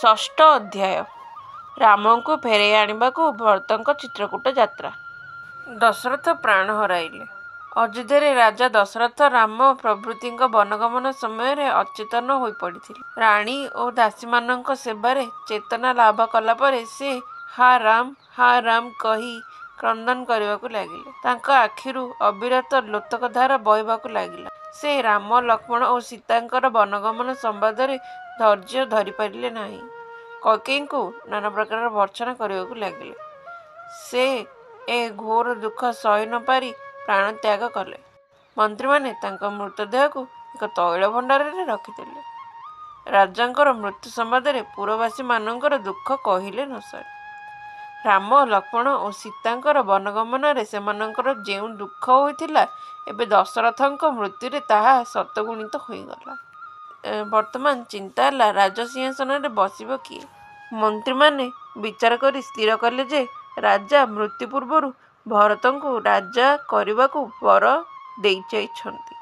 ଷଷ୍ଠ ଅଧ୍ୟାୟ। ରାମଙ୍କୁ ଫେରାଇ ଆଣିବାକୁ ଭରତଙ୍କ ଚିତ୍ରକୂଟ ଯାତ୍ରା। ଦଶରଥ ପ୍ରାଣ ହରାଇଲେ। ଅଯୋଧ୍ୟାରେ ରାଜା ଦଶରଥ ରାମ ପ୍ରଭୃତିଙ୍କ ବନଗମନ ସମୟରେ ଅଚେତନ ହୋଇପଡ଼ିଥିଲେ। ରାଣୀ ଓ ଦାସୀମାନଙ୍କ ସେବାରେ ଚେତନା ଲାଭ କଲା ପରେ ସେ ହା ରାମ କହି କ୍ରନ୍ଦନ କରିବାକୁ ଲାଗିଲେ। ତାଙ୍କ ଆଖିରୁ ଅବିରତ ଲୋତକଧାରା ବହିବାକୁ ଲାଗିଲା। ସେ ରାମ ଲକ୍ଷ୍ମଣ ଓ ସୀତାଙ୍କର ବନଗମନ ସମ୍ବାଦରେ ଧୈର୍ଯ୍ୟ ଧରିପାରିଲେ ନାହିଁ। କୈକେୟୀଙ୍କୁ ନାନା ପ୍ରକାର ଭର୍ତ୍ସନା କରିବାକୁ ଲାଗିଲେ। ସେ ଏ ଘୋର ଦୁଃଖ ସହି ନ ପାରି ପ୍ରାଣ ତ୍ୟାଗ କଲେ। ମନ୍ତ୍ରୀମାନେ ତାଙ୍କ ମୃତଦେହକୁ ଏକ ତୈଳ ଭଣ୍ଡାରରେ ରଖିଦେଲେ। ରାଜାଙ୍କର ମୃତ୍ୟୁ ସମ୍ବାଦରେ ପୁରବାସୀମାନଙ୍କର ଦୁଃଖ କହିଲେ ନ ସରେ। ରାମ ଲକ୍ଷ୍ମଣ ଓ ସୀତାଙ୍କର ବନଗମନରେ ସେମାନଙ୍କର ଯେଉଁ ଦୁଃଖ ହୋଇଥିଲା, ଏବେ ଦଶରଥଙ୍କ ମୃତ୍ୟୁରେ ତାହା ଶତଗୁଣିତ ହୋଇଗଲା। ବର୍ତ୍ତମାନ ଚିନ୍ତା ହେଲା, ରାଜସିଂହାସନରେ ବସିବ କିଏ? ମନ୍ତ୍ରୀମାନେ ବିଚାର କରି ସ୍ଥିର କଲେ ଯେ ରାଜା ମୃତ୍ୟୁ ପୂର୍ବରୁ ଭରତଙ୍କୁ ରାଜା କରିବାକୁ ବର ଦେଇଯାଇଛନ୍ତି।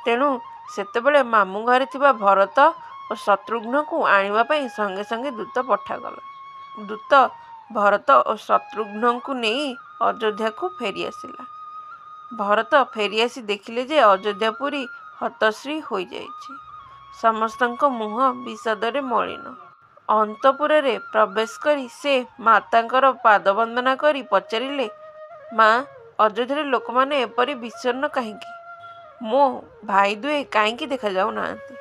ତେଣୁ ସେତେବେଳେ ମାମୁଁ ଘରେ ଥିବା ଭରତ ଓ ଶତ୍ରୁଘ୍ନଙ୍କୁ ଆଣିବା ପାଇଁ ସଙ୍ଗେ ସଙ୍ଗେ ଦୂତ ପଠାଗଲା। ଦୂତ ଭରତ ଓ ଶତ୍ରୁଘ୍ନଙ୍କୁ ନେଇ ଅଯୋଧ୍ୟାକୁ ଫେରିଆସିଲା। ଭରତ ଫେରିଆସି ଦେଖିଲେ ଯେ ଅଯୋଧ୍ୟାପୁରୀ ହତଶ୍ରୀ ହୋଇଯାଇଛି। ସମସ୍ତଙ୍କ ମୁହଁ ବିଷାଦରେ ମଳିନ। ଅନ୍ତଃପୁରରେ ପ୍ରବେଶ କରି ସେ ମାତାଙ୍କର ପାଦବନ୍ଦନା କରି ପଚାରିଲେ, ମା, ଅଯୋଧ୍ୟାର ଲୋକମାନେ ଏପରି ବିଷଣ୍ଣ କାହିଁକି? ମୋ ଭାଇ ଦୁହେଁ କାହିଁକି ଦେଖାଯାଉ ନାହାନ୍ତି?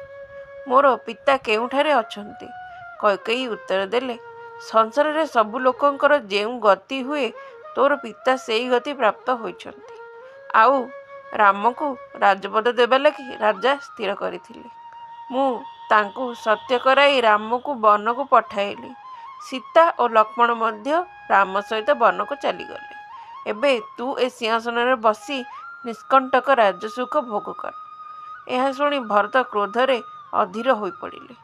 ମୋର ପିତା କେଉଁଠାରେ ଅଛନ୍ତି? କୈକେୟୀ ଉତ୍ତର ଦେଲେ, ସଂସାରରେ ସବୁ ଲୋକଙ୍କର ଯେଉଁ ଗତି ହୁଏ, ତୋର ପିତା ସେହି ଗତି ପ୍ରାପ୍ତ ହୋଇଛନ୍ତି। ଆଉ ରାମକୁ ରାଜପଦ ଦେବା ଲାଗି ରାଜା ସ୍ଥିର କରିଥିଲେ। ମୁଁ ତାଙ୍କୁ ସତ୍ୟ କରାଇ ରାମକୁ ବନକୁ ପଠାଇଲି। ସୀତା ଓ ଲକ୍ଷ୍ମଣ ମଧ୍ୟ ରାମ ସହିତ ବନକୁ ଚାଲିଗଲେ। ଏବେ ତୁ ଏ ସିଂହାସନରେ ବସି ନିଷ୍କଣ୍ଟକ ରାଜସୁଖ ଭୋଗ କର। ଏହା ଶୁଣି ଭରତ କ୍ରୋଧରେ ଅଧୀର ହୋଇପଡ଼ିଲେ।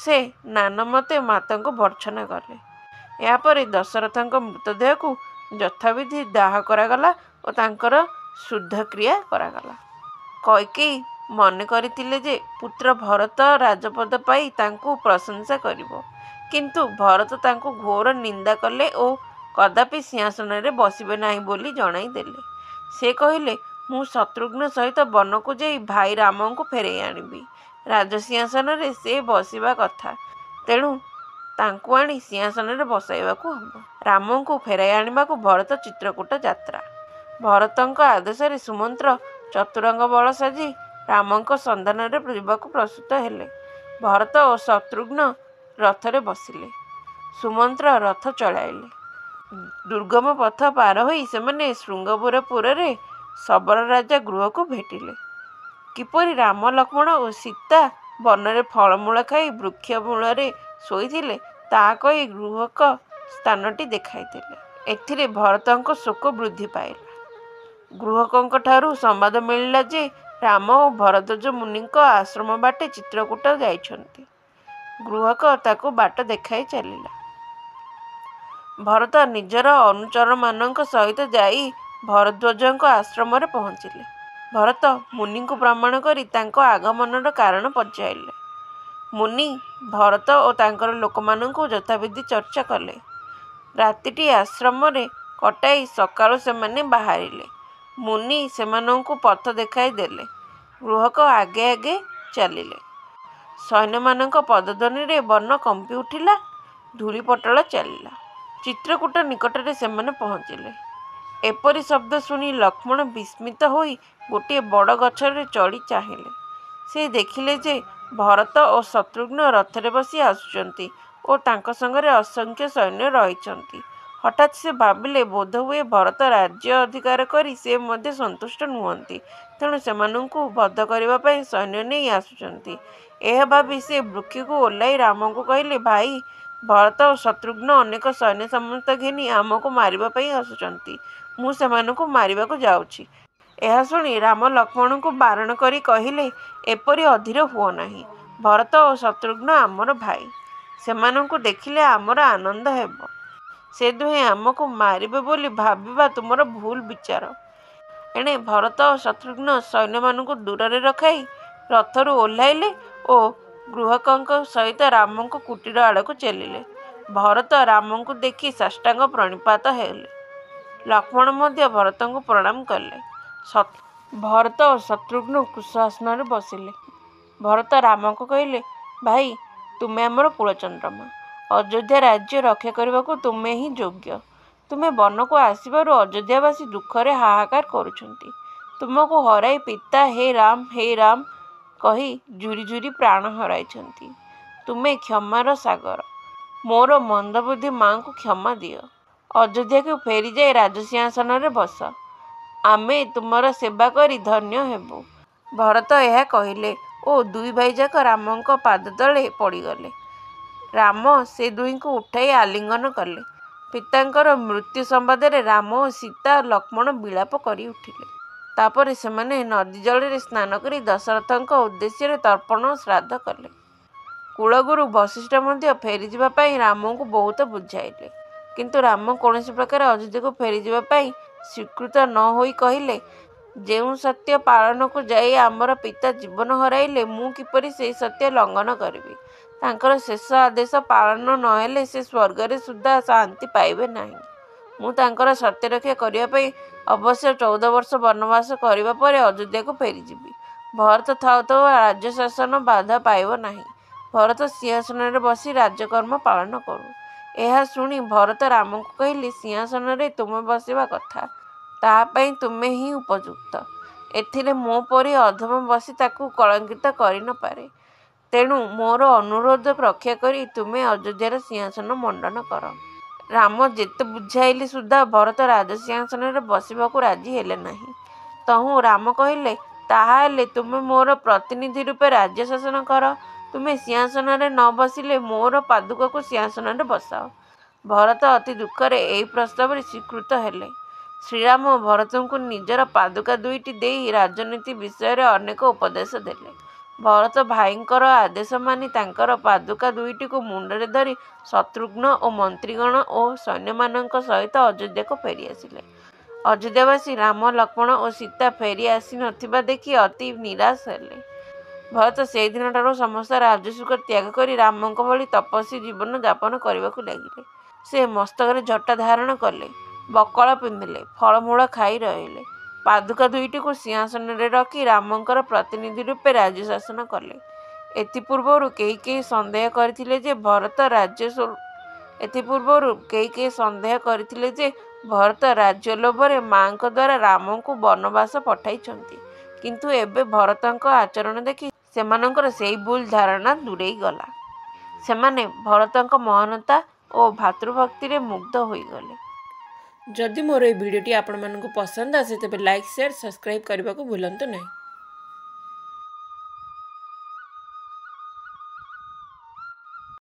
ସେ ନାନାମତେ ମାତାଙ୍କୁ ଭର୍ତ୍ସନା କଲେ। ଏହାପରେ ଦଶରଥଙ୍କ ମୃତଦେହକୁ ଯଥାବିଧି ଦାହ କରାଗଲା ଓ ତାଙ୍କର ଶୁଦ୍ଧକ୍ରିୟା କରାଗଲା। କୈକେୟୀ ମନେ କରିଥିଲେ ଯେ ପୁତ୍ର ଭରତ ରାଜପଦ ପାଇ ତାଙ୍କୁ ପ୍ରଶଂସା କରିବ। କିନ୍ତୁ ଭରତ ତାଙ୍କୁ ଘୋର ନିନ୍ଦା କଲେ ଓ କଦାପି ସିଂହାସନରେ ବସିବେ ନାହିଁ ବୋଲି ଜଣାଇ ଦେଲେ। ସେ କହିଲେ, ମୁଁ ଶତ୍ରୁଘ୍ନ ସହିତ ବନକୁ ଯାଇ ଭାଇ ରାମଙ୍କୁ ଫେରାଇ ଆଣିବି। ରାଜସିଂହାସନରେ ସେ ବସିବା କଥା, ତେଣୁ ତାଙ୍କୁ ଆଣି ସିଂହାସନରେ ବସାଇବାକୁ ହେବ। ରାମଙ୍କୁ ଫେରାଇ ଆଣିବାକୁ ଭରତ ଚିତ୍ରକୂଟ ଯାତ୍ରା। ଭରତଙ୍କ ଆଦେଶରେ ସୁମନ୍ତ୍ର ଚତୁରଙ୍ଗ ବଳ ସାଜି ରାମଙ୍କ ସନ୍ଧାନରେ ଯିବାକୁ ପ୍ରସ୍ତୁତ ହେଲେ। ଭରତ ଓ ଶତ୍ରୁଘ୍ନ ରଥରେ ବସିଲେ। ସୁମନ୍ତ୍ର ରଥ ଚଳାଇଲେ। ଦୁର୍ଗମ ପଥ ପାର ହୋଇ ସେମାନେ ଶୃଙ୍ଗପୁରରେ ଶବର ରାଜା ଗୃହକୁ ଭେଟିଲେ। କିପରି ରାମ ଲକ୍ଷ୍ମଣ ଓ ସୀତା ବନରେ ଫଳମୂଳ ଖାଇ ବୃକ୍ଷ ମୂଳରେ ଶୋଇଥିଲେ, ତାହା କହି ଗୃହକ ସ୍ଥାନଟି ଦେଖାଇଥିଲେ। ଏଥିରେ ଭରତଙ୍କ ଶୋକ ବୃଦ୍ଧି ପାଇଲା। ଗୃହକଙ୍କଠାରୁ ସମ୍ବାଦ ମିଳିଲା ଯେ ରାମ ଓ ଭରଦ୍ୱାଜ ମୁନିଙ୍କ ଆଶ୍ରମ ବାଟେ ଚିତ୍ରକୂଟ ଯାଇଛନ୍ତି। ଗୃହକ ତାକୁ ବାଟ ଦେଖାଇ ଚାଲିଲା। ଭରତ ନିଜର ଅନୁଚରମାନଙ୍କ ସହିତ ଯାଇ ଭରଦ୍ୱାଜଙ୍କ ଆଶ୍ରମରେ ପହଞ୍ଚିଲେ। ଭରତ ମୁନିଙ୍କୁ ପ୍ରଣାମ କରି ତାଙ୍କ ଆଗମନର କାରଣ ପଚାରିଲେ। ମୁନି ଭରତ ଓ ତାଙ୍କର ଲୋକମାନଙ୍କୁ ଯଥାବିଧି ଚର୍ଚ୍ଚା କଲେ। ରାତିଟି ଆଶ୍ରମରେ କଟାଇ ସକାଳୁ ସେମାନେ ବାହାରିଲେ। ମୁନି ସେମାନଙ୍କୁ ପଥ ଦେଖାଇ ଦେଲେ। ଗୃହକ ଆଗେ ଆଗେ ଚାଲିଲେ। ସୈନ୍ୟମାନଙ୍କ ପଦଧ୍ୱନିରେ ବନ କମ୍ପି ଉଠିଲା। ଧୂଳିପଟଳ ଚାଲିଲା। ଚିତ୍ରକୂଟ ନିକଟରେ ସେମାନେ ପହଞ୍ଚିଲେ। ଏପରି ଶବ୍ଦ ଶୁଣି ଲକ୍ଷ୍ମଣ ବିସ୍ମିତ ହୋଇ ଗୋଟିଏ ବଡ଼ ଗଛରେ ଚଢ଼ି ଚାହିଁଲେ। ସେ ଦେଖିଲେ ଯେ ଭରତ ଓ ଶତ୍ରୁଘ୍ନ ରଥରେ ବସି ଆସୁଛନ୍ତି ଓ ତାଙ୍କ ସଙ୍ଗରେ ଅସଂଖ୍ୟ ସୈନ୍ୟ ରହିଛନ୍ତି। ହଠାତ୍ ସେ ଭାବିଲେ, ବୋଧହୁଏ ଭରତ ରାଜ୍ୟ ଅଧିକାର କରି ସେ ମଧ୍ୟ ସନ୍ତୁଷ୍ଟ ନୁହନ୍ତି, ତେଣୁ ସେମାନଙ୍କୁ ବଧ କରିବା ପାଇଁ ସୈନ୍ୟ ନେଇ ଆସୁଛନ୍ତି। ଏହା ଭାବି ସେ ବୃକ୍ଷକୁ ଓହ୍ଲାଇ ରାମଙ୍କୁ କହିଲେ, ଭାଇ, ଭରତ ଓ ଶତ୍ରୁଘ୍ନ ଅନେକ ସୈନ୍ୟ ସାମନ୍ତ ଘେନି ଆମକୁ ମାରିବା ପାଇଁ ଆସୁଛନ୍ତି। ମୁଁ ସେମାନଙ୍କୁ ମାରିବାକୁ ଯାଉଛି। ଏହା ଶୁଣି ରାମ ଲକ୍ଷ୍ମଣଙ୍କୁ ବାରଣ କରି କହିଲେ, ଏପରି ଅଧୀର ହୁଅ ନାହିଁ। ଭରତ ଓ ଶତ୍ରୁଘ୍ନ ଆମର ଭାଇ। ସେମାନଙ୍କୁ ଦେଖିଲେ ଆମର ଆନନ୍ଦ ହେବ। ସେ ଦୁହେଁ ଆମକୁ ମାରିବେ ବୋଲି ଭାବିବା ତୁମର ଭୁଲ ବିଚାର। ଏଣେ ଭରତ ଓ ଶତ୍ରୁଘ୍ନ ସୈନ୍ୟମାନଙ୍କୁ ଦୂରରେ ରଖାଇ ରଥରୁ ଓହ୍ଲାଇଲେ ଓ ଗୃହକଙ୍କ ସହିତ ରାମଙ୍କ କୁଟୀର ଆଡ଼କୁ ଚାଲିଲେ। ଭରତ ରାମଙ୍କୁ ଦେଖି ସାଷ୍ଟାଙ୍ଗ ପ୍ରଣିପାତ ହେଲେ। ଲକ୍ଷ୍ମଣ ମଧ୍ୟ ଭରତଙ୍କୁ ପ୍ରଣାମ କଲେ। ଭରତ ଓ ଶତ୍ରୁଘ୍ନ କୁଶାସନରେ ବସିଲେ। ଭରତ ରାମଙ୍କୁ କହିଲେ, ଭାଇ, ତୁମେ ଆମର କୁଳଚନ୍ଦ୍ରମା। ଅଯୋଧ୍ୟା ରାଜ୍ୟ ରକ୍ଷା କରିବାକୁ ତୁମେ ହିଁ ଯୋଗ୍ୟ। ତୁମେ ବନକୁ ଆସିବାରୁ ଅଯୋଧ୍ୟାବାସୀ ଦୁଃଖରେ ହାହାକାର କରୁଛନ୍ତି। ତୁମକୁ ହରାଇ ପିତା ହେ ରାମ କହି ଝୁରି ଝୁରି ପ୍ରାଣ ହରାଇଛନ୍ତି। ତୁମେ କ୍ଷମାର ସାଗର। ମୋର ମନ୍ଦବୁଦ୍ଧି ମାଙ୍କୁ କ୍ଷମା ଦିଅ। ଅଯୋଧ୍ୟାକୁ ଫେରିଯାଇ ରାଜସିଂହାସନରେ ବସ। ଆମେ ତୁମର ସେବା କରି ଧନ୍ୟ ହେବୁ। ଭରତ ଏହା କହିଲେ ଓ ଦୁଇ ଭାଇଯାକ ରାମଙ୍କ ପାଦତଳେ ପଡ଼ିଗଲେ। ରାମ ସେ ଦୁହିଁଙ୍କୁ ଉଠାଇ ଆଲିଙ୍ଗନ କଲେ। ପିତାଙ୍କର ମୃତ୍ୟୁ ସମ୍ବାଦରେ ରାମ ଓ ସୀତା ଲକ୍ଷ୍ମଣ ବିଳାପ କରି ଉଠିଲେ। ତାପରେ ସେମାନେ ନଦୀ ଜଳରେ ସ୍ନାନ କରି ଦଶରଥଙ୍କ ଉଦ୍ଦେଶ୍ୟରେ ତର୍ପଣ ଓ ଶ୍ରାଦ୍ଧ କଲେ। କୁଳଗୁରୁ ବଶିଷ୍ଠ ମଧ୍ୟ ଫେରିଯିବା ପାଇଁ ରାମଙ୍କୁ ବହୁତ ବୁଝାଇଲେ। କିନ୍ତୁ ରାମ କୌଣସି ପ୍ରକାର ଅଯୋଧ୍ୟାକୁ ଫେରିଯିବା ପାଇଁ ସ୍ୱୀକୃତ ନ ହୋଇ କହିଲେ, ଯେଉଁ ସତ୍ୟ ପାଳନକୁ ଯାଇ ଆମର ପିତା ଜୀବନ ହରାଇଲେ, ମୁଁ କିପରି ସେହି ସତ୍ୟ ଲଙ୍ଘନ କରିବି? ତାଙ୍କର ଶେଷ ଆଦେଶ ପାଳନ ନ ହେଲେ ସେ ସ୍ୱର୍ଗରେ ସୁଦ୍ଧା ଶାନ୍ତି ପାଇବେ ନାହିଁ। ମୁଁ ତାଙ୍କର ସତ୍ୟରକ୍ଷା କରିବା ପାଇଁ ଅବଶ୍ୟ 14 ବର୍ଷ ବନବାସ କରିବା ପରେ ଅଯୋଧ୍ୟାକୁ ଫେରିଯିବି। ଭରତ ଥାଉ ଥାଉ ରାଜ୍ୟଶାସନ ବାଧା ପାଇବ ନାହିଁ। ଭରତ ସିଂହାସନରେ ବସି ରାଜକର୍ମ ପାଳନ କରୁ। ଏହା ଶୁଣି ଭରତ ରାମଙ୍କୁ କହିଲେ, ସିଂହାସନରେ ତୁମେ ବସିବା କଥା। ତାହା ପାଇଁ ତୁମେ ହିଁ ଉପଯୁକ୍ତ। ଏଥିରେ ମୋ ପରି ଅଧମ ବସି ତାକୁ କଳଙ୍କିତ କରି ନ ପାରେ। ତେଣୁ ମୋର ଅନୁରୋଧ ରକ୍ଷା କରି ତୁମେ ଅଯୋଧ୍ୟାର ସିଂହାସନ ମଣ୍ଡନ କର। ରାମ ଯେତେ ବୁଝାଇଲେ ସୁଦ୍ଧା ଭରତ ରାଜସିଂହାସନରେ ବସିବାକୁ ରାଜି ହେଲେ ନାହିଁ। ତହୁଁ ରାମ କହିଲେ, ତାହାହେଲେ ତୁମେ ମୋର ପ୍ରତିନିଧି ରୂପେ ରାଜ୍ୟ ଶାସନ କର। ତୁମେ ସିଂହାସନରେ ନ ବସିଲେ ମୋର ପାଦୁକକୁ ସିଂହାସନରେ ବସାଅ। ଭରତ ଅତି ଦୁଃଖରେ ଏହି ପ୍ରସ୍ତାବରେ ସ୍ୱୀକୃତ ହେଲେ। ଶ୍ରୀରାମ ଭରତଙ୍କୁ ନିଜର ପାଦୁକା ଦୁଇଟି ଦେଇ ରାଜନୀତି ବିଷୟରେ ଅନେକ ଉପଦେଶ ଦେଲେ। ଭରତ ଭାଇଙ୍କର ଆଦେଶ ମାନି ତାଙ୍କର ପାଦୁକା ଦୁଇଟିକୁ ମୁଣ୍ଡରେ ଧରି ଶତ୍ରୁଘ୍ନ ଓ ମନ୍ତ୍ରୀଗଣ ଓ ସୈନ୍ୟମାନଙ୍କ ସହିତ ଅଯୋଧ୍ୟାକୁ ଫେରିଆସିଲେ। ଅଯୋଧ୍ୟାବାସୀ ରାମ, ଲକ୍ଷ୍ମଣ ଓ ସୀତା ଫେରି ଆସି ନଥିବା ଦେଖି ଅତି ନିରାଶ ହେଲେ। ଭରତ ସେହିଦିନଠାରୁ ସମସ୍ତ ରାଜସୁଖ ତ୍ୟାଗ କରି ରାମଙ୍କ ଭଳି ତପସ୍ୱୀ ଜୀବନ ଯାପନ କରିବାକୁ ଲାଗିଲେ। ସେ ମସ୍ତକରେ ଝଟା ଧାରଣ କଲେ, ବକଳ ପିନ୍ଧିଲେ, ଫଳମୂଳ ଖାଇ ରହିଲେ। ପାଦୁକା ଦୁଇଟିକୁ ସିଂହାସନରେ ରଖି ରାମଙ୍କର ପ୍ରତିନିଧି ରୂପେ ରାଜ୍ୟ ଶାସନ କଲେ। ଏଥିପୂର୍ବରୁ କେହି କେହି ସନ୍ଦେହ କରିଥିଲେ ଯେ ଭରତ ରାଜ୍ୟ ଲୋଭରେ ମାଙ୍କ ଦ୍ୱାରା ରାମଙ୍କୁ ବନବାସ ପଠାଇଛନ୍ତି। କିନ୍ତୁ ଏବେ ଭରତଙ୍କ ଆଚରଣ ଦେଖି ସେମାନଙ୍କର ସେହି ଭୁଲ ଧାରଣା ଦୂରେଇ ଗଲା। ସେମାନେ ଭରତଙ୍କ ମହାନତା ଓ ଭାତୃଭକ୍ତିରେ ମୁଗ୍ଧ ହୋଇଗଲେ। ଯଦି ମୋର ଏହି ଭିଡ଼ିଓଟି ଆପଣମାନଙ୍କୁ ପସନ୍ଦ ଆସେ ତେବେ ଲାଇକ୍, ସେୟାର, ସବସ୍କ୍ରାଇବ୍ କରିବାକୁ ଭୁଲନ୍ତୁ ନାହିଁ।